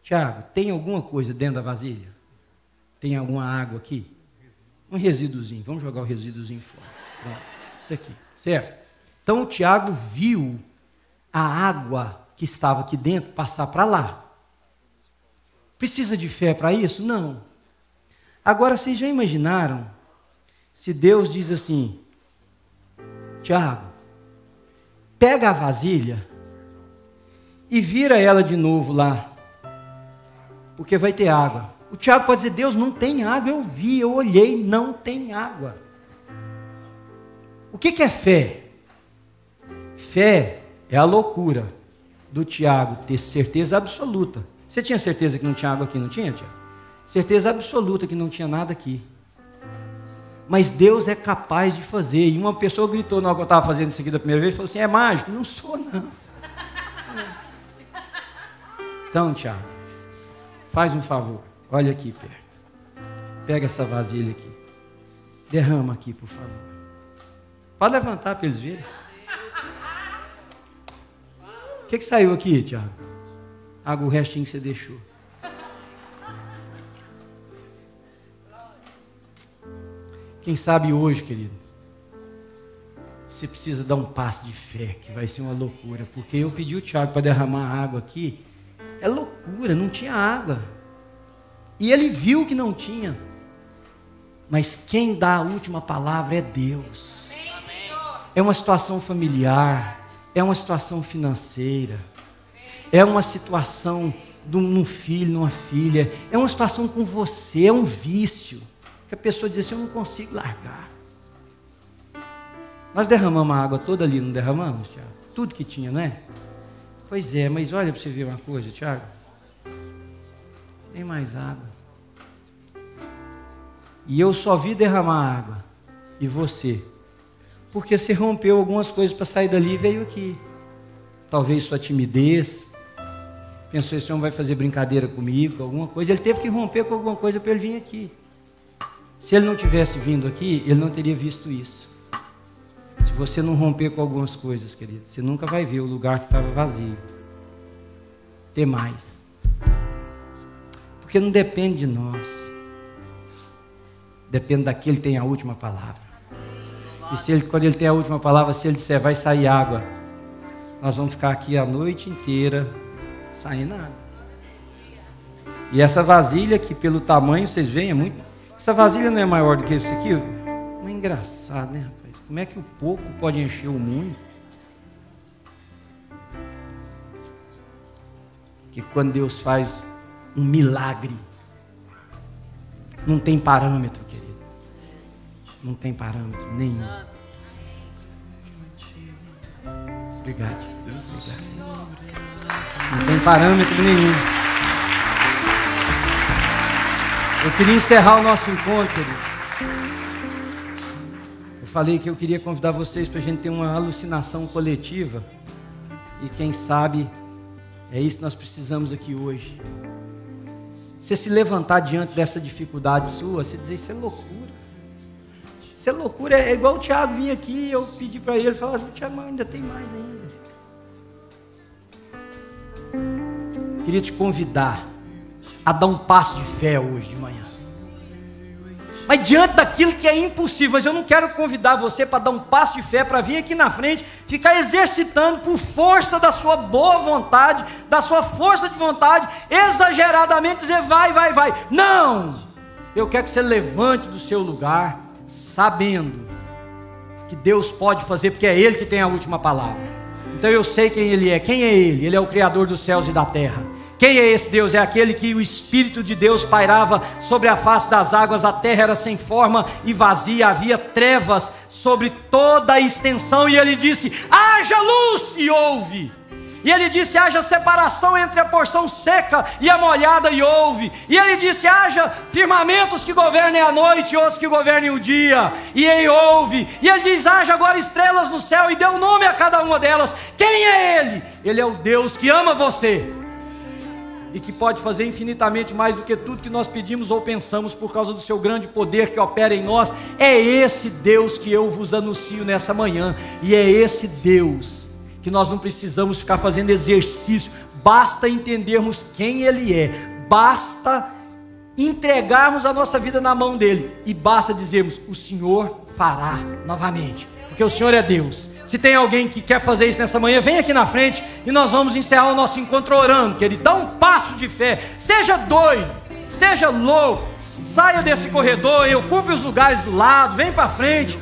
Tiago, tem alguma coisa dentro da vasilha? Tem alguma água aqui? Um resíduozinho. Vamos jogar o resíduozinho fora. Pronto. Isso aqui. Certo? Então o Tiago viu a água que estava aqui dentro passar para lá. Precisa de fé para isso? Não. Agora, vocês já imaginaram se Deus diz assim, Tiago, pega a vasilha e vira ela de novo lá, porque vai ter água. O Tiago pode dizer, Deus, não tem água, eu vi, eu olhei, não tem água. O que é fé? Fé é a loucura do Tiago ter certeza absoluta. Você tinha certeza que não tinha água aqui, não tinha, Tiago? Certeza absoluta que não tinha nada aqui. Mas Deus é capaz de fazer. E uma pessoa gritou na hora que eu estava fazendo isso aqui da primeira vez, falou assim, é mágico? Não sou, não. Então, Tiago, faz um favor, olha aqui perto. Pega essa vasilha aqui. Derrama aqui, por favor. Pode levantar para eles verem. O que saiu aqui, Tiago? Água, o restinho que você deixou. Quem sabe hoje, querido, você precisa dar um passo de fé, que vai ser uma loucura, porque eu pedi o Tiago para derramar água aqui, é loucura, não tinha água, e ele viu que não tinha, mas quem dá a última palavra é Deus. É uma situação familiar, é uma situação financeira, é uma situação de um filho, numa filha, é uma situação com você, é um vício, que a pessoa diz assim, eu não consigo largar. Nós derramamos a água toda ali, não derramamos, Tiago? Tudo que tinha, não é? Pois é, mas olha para você ver uma coisa, Tiago. Tem mais água. E eu só vi derramar água. E você? Porque você rompeu algumas coisas para sair dali e veio aqui. Talvez sua timidez. Pensou, esse homem vai fazer brincadeira comigo, alguma coisa. Ele teve que romper com alguma coisa para ele vir aqui. Se ele não tivesse vindo aqui, ele não teria visto isso. Se você não romper com algumas coisas, querido, você nunca vai ver o lugar que estava vazio. Ter mais. Porque não depende de nós. Depende daquele que tem a última palavra. E se ele, quando ele tem a última palavra, se ele disser, vai sair água, nós vamos ficar aqui a noite inteira saindo água. E essa vasilha aqui, pelo tamanho, vocês veem, é muito... Essa vasilha não é maior do que isso aqui? Não é engraçado, né, rapaz? Como é que o pouco pode encher o mundo? Que quando Deus faz um milagre, não tem parâmetro, querido. Não tem parâmetro nenhum. Obrigado. Obrigado. Não tem parâmetro nenhum. Eu queria encerrar o nosso encontro, querido. Eu falei que eu queria convidar vocês para a gente ter uma alucinação coletiva. E quem sabe é isso que nós precisamos aqui hoje. Você se levantar diante dessa dificuldade sua, você dizer, isso é loucura. Isso é loucura, é igual o Tiago vir aqui, eu pedi para ele, falar, Tiago, mas ainda tem mais ainda. Queria te convidar a dar um passo de fé hoje de manhã. Mas diante daquilo que é impossível, mas eu não quero convidar você para dar um passo de fé, para vir aqui na frente, ficar exercitando por força da sua boa vontade, da sua força de vontade, exageradamente dizer vai. Não! Eu quero que você levante do seu lugar, sabendo que Deus pode fazer, porque é Ele que tem a última palavra. Então eu sei quem Ele é. Quem é Ele? Ele é o Criador dos céus e da terra. Quem é esse Deus? É aquele que o Espírito de Deus pairava sobre a face das águas, a terra era sem forma e vazia, havia trevas sobre toda a extensão, e Ele disse, haja luz, e houve. E Ele disse, haja separação entre a porção seca e a molhada, e houve. E Ele disse, haja firmamentos que governem a noite e outros que governem o dia, e aí houve. E Ele diz, haja agora estrelas no céu, e deu nome a cada uma delas. Quem é Ele? Ele é o Deus que ama você e que pode fazer infinitamente mais do que tudo que nós pedimos ou pensamos, por causa do seu grande poder que opera em nós. É esse Deus que eu vos anuncio nessa manhã, e é esse Deus que nós não precisamos ficar fazendo exercício, basta entendermos quem Ele é, basta entregarmos a nossa vida na mão dEle, e basta dizermos, o Senhor fará novamente, porque o Senhor é Deus. Se tem alguém que quer fazer isso nessa manhã, vem aqui na frente e nós vamos encerrar o nosso encontro orando, querido. Dá um passo de fé, seja doido, seja louco, saia desse corredor e ocupe os lugares do lado, vem para frente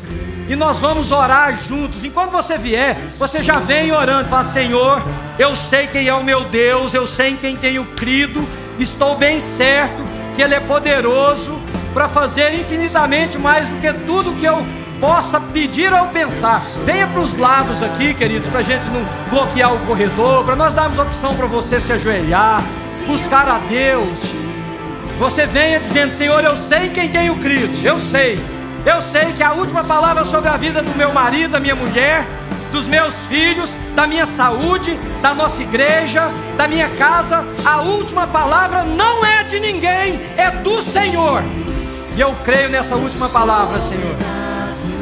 e nós vamos orar juntos. Enquanto você vier, você já vem orando, fala, Senhor, eu sei quem é o meu Deus, eu sei em quem tenho crido, estou bem certo que Ele é poderoso para fazer infinitamente mais do que tudo que eu possa pedir ou pensar. Venha para os lados aqui, queridos, para a gente não bloquear o corredor, para nós darmos opção para você se ajoelhar, buscar a Deus. Você venha dizendo, Senhor, eu sei quem tenho crido, eu sei que a última palavra sobre a vida do meu marido, da minha mulher, dos meus filhos, da minha saúde, da nossa igreja, da minha casa, a última palavra não é de ninguém, é do Senhor. E eu creio nessa última palavra, Senhor.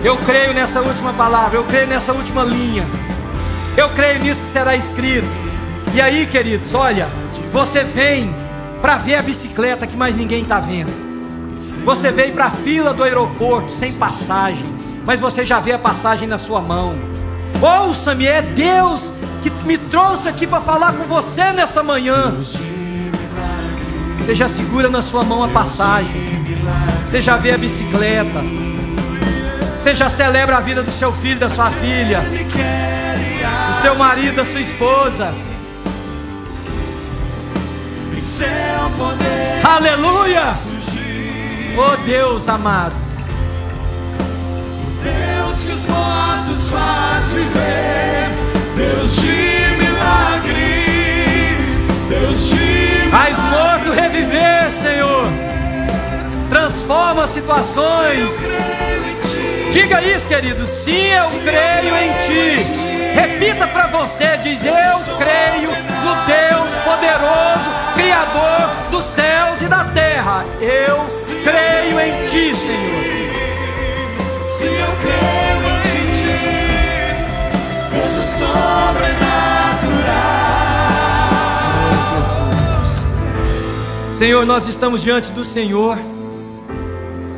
Eu creio nessa última palavra, eu creio nessa última linha, eu creio nisso que será escrito. E aí, queridos, olha, você vem para ver a bicicleta que mais ninguém está vendo. Você veio para a fila do aeroporto sem passagem, mas você já vê a passagem na sua mão. Ouça-me, é Deus que me trouxe aqui para falar com você nessa manhã. Você já segura na sua mão a passagem, você já vê a bicicleta, você já celebra a vida do seu filho, da sua filha, do seu marido, da sua esposa. Aleluia! Oh Deus amado, Deus que os mortos faz viver, Deus de milagres, Deus de milagres. Faz morto reviver, Senhor. Transforma situações. Diga isso, querido. Sim, eu creio em Ti. Repita para você, diz, eu creio no Deus poderoso, Criador dos céus e da terra. Eu creio em Ti, Senhor. Se eu creio em Ti, Deus o sobrenatural. Senhor, nós estamos diante do Senhor.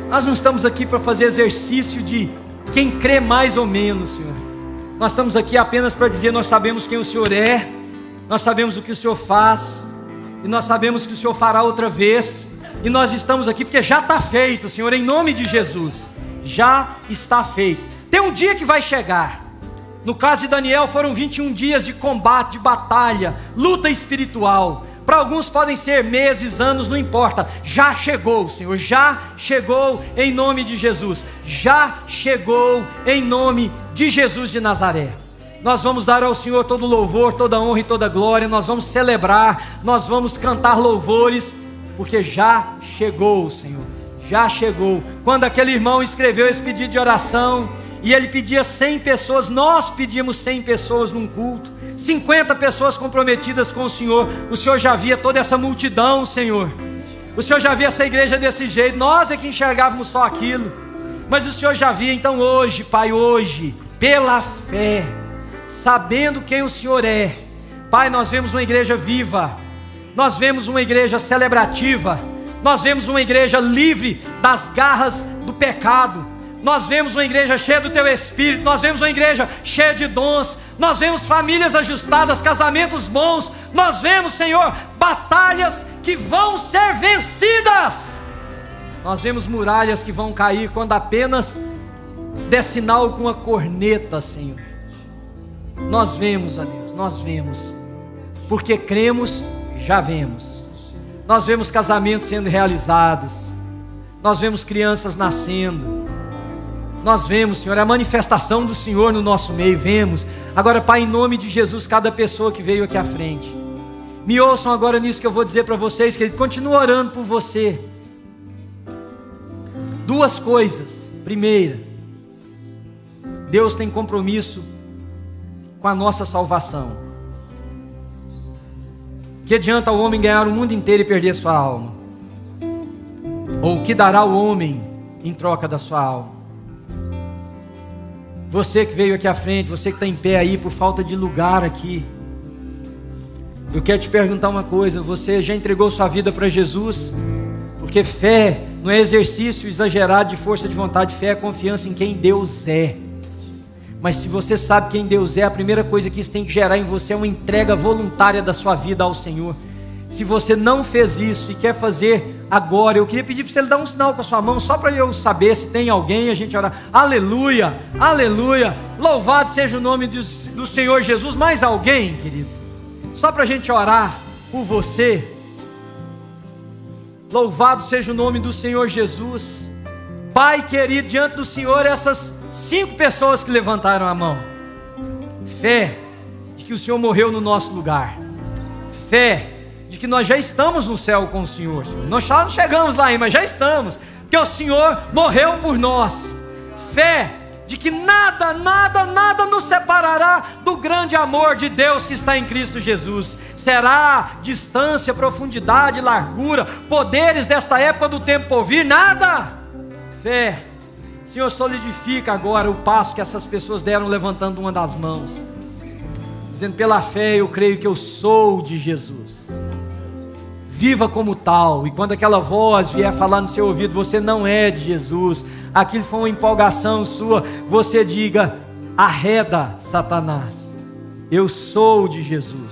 Nós não estamos aqui para fazer exercício de quem crê mais ou menos, Senhor. Nós estamos aqui apenas para dizer, nós sabemos quem o Senhor é, nós sabemos o que o Senhor faz, e nós sabemos que o Senhor fará outra vez, e nós estamos aqui porque já está feito, Senhor, em nome de Jesus, já está feito. Tem um dia que vai chegar. No caso de Daniel foram 21 dias de combate, de batalha, luta espiritual. Para alguns podem ser meses, anos, não importa. Já chegou, Senhor, já chegou em nome de Jesus. Já chegou em nome de Jesus de Nazaré. Nós vamos dar ao Senhor todo louvor, toda honra e toda glória. Nós vamos celebrar, nós vamos cantar louvores, porque já chegou o Senhor, já chegou. Quando aquele irmão escreveu esse pedido de oração, e ele pedia 100 pessoas, nós pedimos 100 pessoas num culto, 50 pessoas comprometidas com o Senhor já via toda essa multidão, Senhor. O Senhor já via essa igreja desse jeito, nós é que enxergávamos só aquilo, mas o Senhor já via. Então hoje, Pai, hoje, pela fé, sabendo quem o Senhor é, Pai, nós vemos uma igreja viva, nós vemos uma igreja celebrativa, nós vemos uma igreja livre das garras do pecado, nós vemos uma igreja cheia do Teu Espírito, nós vemos uma igreja cheia de dons, nós vemos famílias ajustadas, casamentos bons, nós vemos, Senhor, batalhas que vão ser vencidas, nós vemos muralhas que vão cair quando apenas der sinal com a corneta, Senhor. Nós vemos, ó Deus, nós vemos, porque cremos, já vemos. Nós vemos casamentos sendo realizados, nós vemos crianças nascendo, nós vemos, Senhor, a manifestação do Senhor no nosso meio, vemos. Agora, Pai, em nome de Jesus, cada pessoa que veio aqui à frente, me ouçam agora nisso que eu vou dizer para vocês, querido. Continua orando por você. Duas coisas. Primeira, Deus tem compromisso com a nossa salvação. Que adianta o homem ganhar o mundo inteiro e perder sua alma? Ou o que dará o homem em troca da sua alma? Você que veio aqui à frente, você que está em pé aí por falta de lugar aqui, eu quero te perguntar uma coisa: você já entregou sua vida para Jesus? Porque fé não é exercício exagerado de força de vontade, fé é confiança em quem Deus é. Mas se você sabe quem Deus é, a primeira coisa que isso tem que gerar em você é uma entrega voluntária da sua vida ao Senhor. Se você não fez isso e quer fazer agora, eu queria pedir para você dar um sinal com a sua mão, só para eu saber se tem alguém, a gente orar. Aleluia, aleluia, louvado seja o nome do Senhor Jesus. Mais alguém, querido? Só para a gente orar por você. Louvado seja o nome do Senhor Jesus. Pai querido, diante do Senhor, essas 5 pessoas que levantaram a mão, fé de que o Senhor morreu no nosso lugar, fé de que nós já estamos no céu com o Senhor. Nós só não chegamos lá ainda, mas já estamos, porque o Senhor morreu por nós. Fé de que nada, nada, nada nos separará do grande amor de Deus que está em Cristo Jesus. Será distância, profundidade, largura, poderes desta época do tempo por vir, nada. Fé. Senhor, solidifica agora o passo que essas pessoas deram levantando uma das mãos, dizendo: pela fé eu creio que eu sou de Jesus. Viva como tal. E quando aquela voz vier falar no seu ouvido: você não é de Jesus, aquilo foi uma empolgação sua, você diga: arreda Satanás, eu sou de Jesus.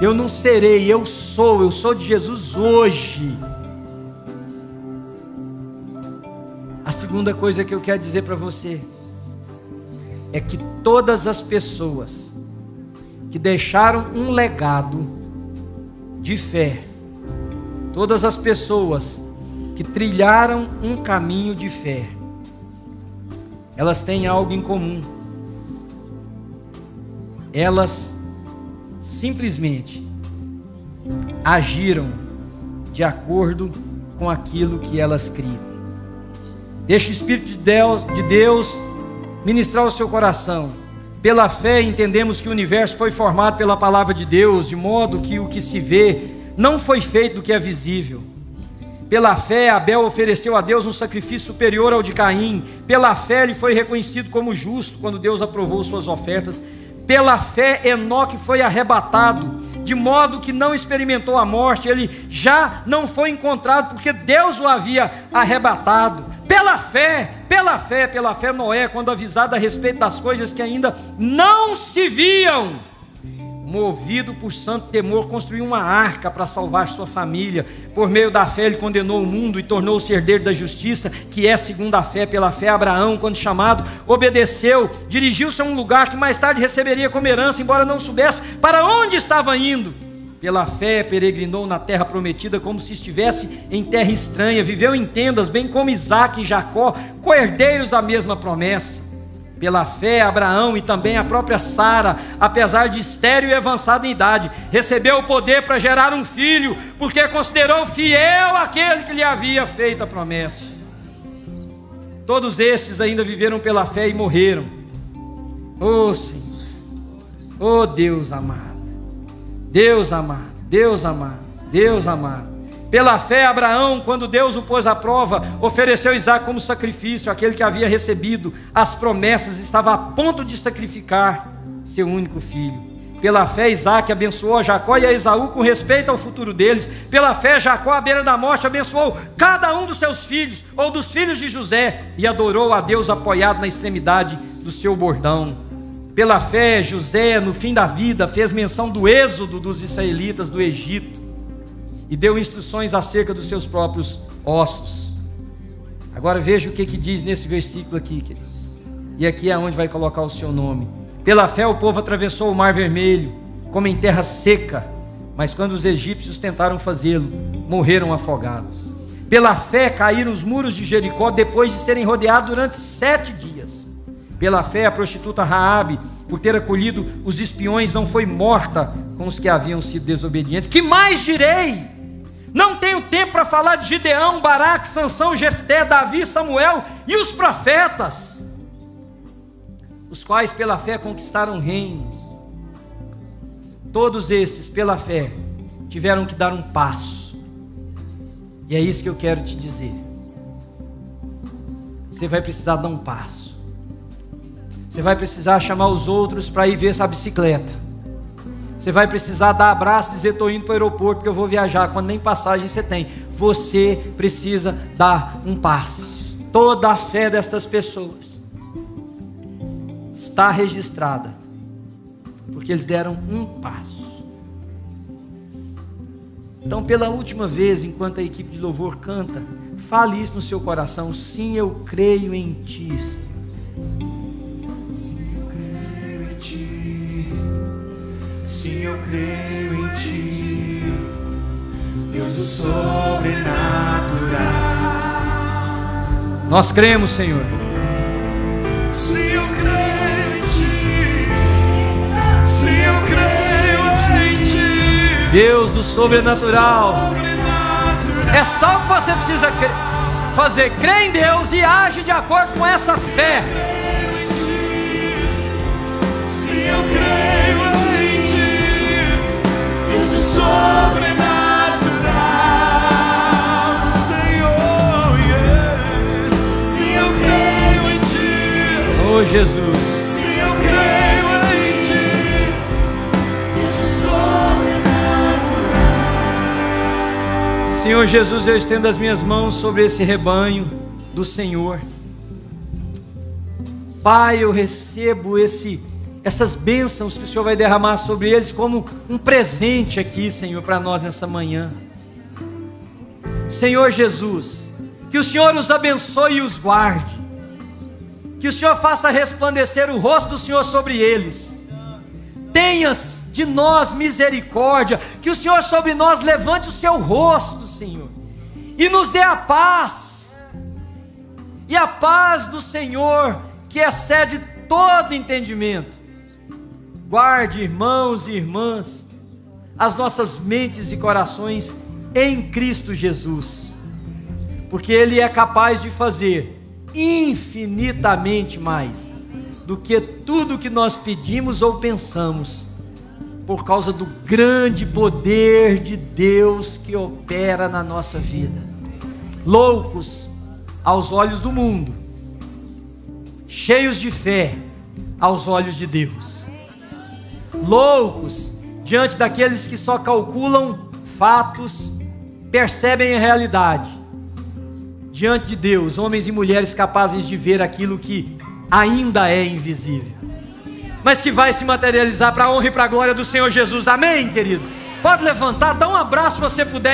Eu não serei, eu sou de Jesus hoje. A segunda coisa que eu quero dizer para você é que todas as pessoas que deixaram um legado de fé, todas as pessoas que trilharam um caminho de fé, elas têm algo em comum. Elas simplesmente agiram de acordo com aquilo que elas criam. Deixa o Espírito de Deus ministrar o seu coração. Pela fé entendemos que o universo foi formado pela palavra de Deus, de modo que o que se vê não foi feito do que é visível. Pela fé Abel ofereceu a Deus um sacrifício superior ao de Caim. Pela fé ele foi reconhecido como justo quando Deus aprovou suas ofertas. Pela fé Enoque foi arrebatado, de modo que não experimentou a morte. Ele já não foi encontrado porque Deus o havia arrebatado. Pela fé Noé, quando avisado a respeito das coisas que ainda não se viam, movido por santo temor, construiu uma arca para salvar sua família. Por meio da fé ele condenou o mundo e tornou-se herdeiro da justiça, que é segundo a fé. Pela fé Abraão, quando chamado, obedeceu, dirigiu-se a um lugar que mais tarde receberia como herança, embora não soubesse para onde estava indo. Pela fé peregrinou na terra prometida como se estivesse em terra estranha, viveu em tendas, bem como Isaque e Jacó, co-herdeiros da mesma promessa. Pela fé, Abraão e também a própria Sara, apesar de estéril e avançada em idade, recebeu o poder para gerar um filho, porque considerou fiel aquele que lhe havia feito a promessa. Todos estes ainda viveram pela fé e morreram. Oh Senhor, oh Deus amado, Deus amado, Deus amado, Deus amado. Pela fé, Abraão, quando Deus o pôs à prova, ofereceu Isaque como sacrifício. Aquele que havia recebido as promessas estava a ponto de sacrificar seu único filho. Pela fé, Isaque abençoou a Jacó e a Esaú com respeito ao futuro deles. Pela fé, Jacó, à beira da morte, abençoou cada um dos seus filhos, ou dos filhos de José, e adorou a Deus apoiado na extremidade do seu bordão. Pela fé, José, no fim da vida, fez menção do êxodo dos israelitas do Egito e deu instruções acerca dos seus próprios ossos. Agora veja o que diz nesse versículo aqui, queridos. E aqui é onde vai colocar o seu nome. Pela fé o povo atravessou o mar vermelho, como em terra seca, mas quando os egípcios tentaram fazê-lo, morreram afogados. Pela fé caíram os muros de Jericó depois de serem rodeados durante 7 dias. Pela fé a prostituta Raabe, por ter acolhido os espiões, não foi morta com os que haviam sido desobedientes. Que mais direi? Não tenho tempo para falar de Gideão, Baraque, Sansão, Jefté, Davi, Samuel e os profetas, os quais pela fé conquistaram reinos. Todos estes pela fé tiveram que dar um passo. E é isso que eu quero te dizer. Você vai precisar dar um passo. Você vai precisar chamar os outros para ir ver essa bicicleta. Você vai precisar dar abraço e dizer: estou indo para o aeroporto porque eu vou viajar, quando nem passagem você tem. Você precisa dar um passo. Toda a fé destas pessoas está registrada, porque eles deram um passo. Então, pela última vez, enquanto a equipe de louvor canta, fale isso no seu coração: sim, eu creio em Ti, Senhor. Sim, eu creio em Ti, Deus do sobrenatural. Nós cremos, Senhor. Sim, eu creio em Ti. Sim, eu creio em Ti, Deus do sobrenatural. É só o que você precisa fazer: crer em Deus e age de acordo com essa fé. Sim, eu creio em Ti, Deus do sobrenatural, Senhor, yeah. Sim, eu creio em Ti, Oh Jesus. sim, eu creio em Ti, Deus do sobrenatural. Senhor Jesus, eu estendo as minhas mãos sobre esse rebanho do Senhor. Pai, eu recebo essas bênçãos que o Senhor vai derramar sobre eles como um presente aqui, Senhor, para nós nessa manhã. Senhor Jesus, que o Senhor os abençoe e os guarde, que o Senhor faça resplandecer o rosto do Senhor sobre eles. Tenhas de nós misericórdia, que o Senhor sobre nós levante o seu rosto, Senhor, e nos dê a paz, e a paz do Senhor, que excede todo entendimento, guarde, irmãos e irmãs, as nossas mentes e corações em Cristo Jesus, porque Ele é capaz de fazer infinitamente mais do que tudo que nós pedimos ou pensamos, por causa do grande poder de Deus que opera na nossa vida. Loucos aos olhos do mundo, cheios de fé aos olhos de Deus. Loucos diante daqueles que só calculam fatos, percebem a realidade. Diante de Deus, homens e mulheres capazes de ver aquilo que ainda é invisível, mas que vai se materializar para a honra e para a glória do Senhor Jesus. Amém, querido? Pode levantar, dá um abraço se você puder.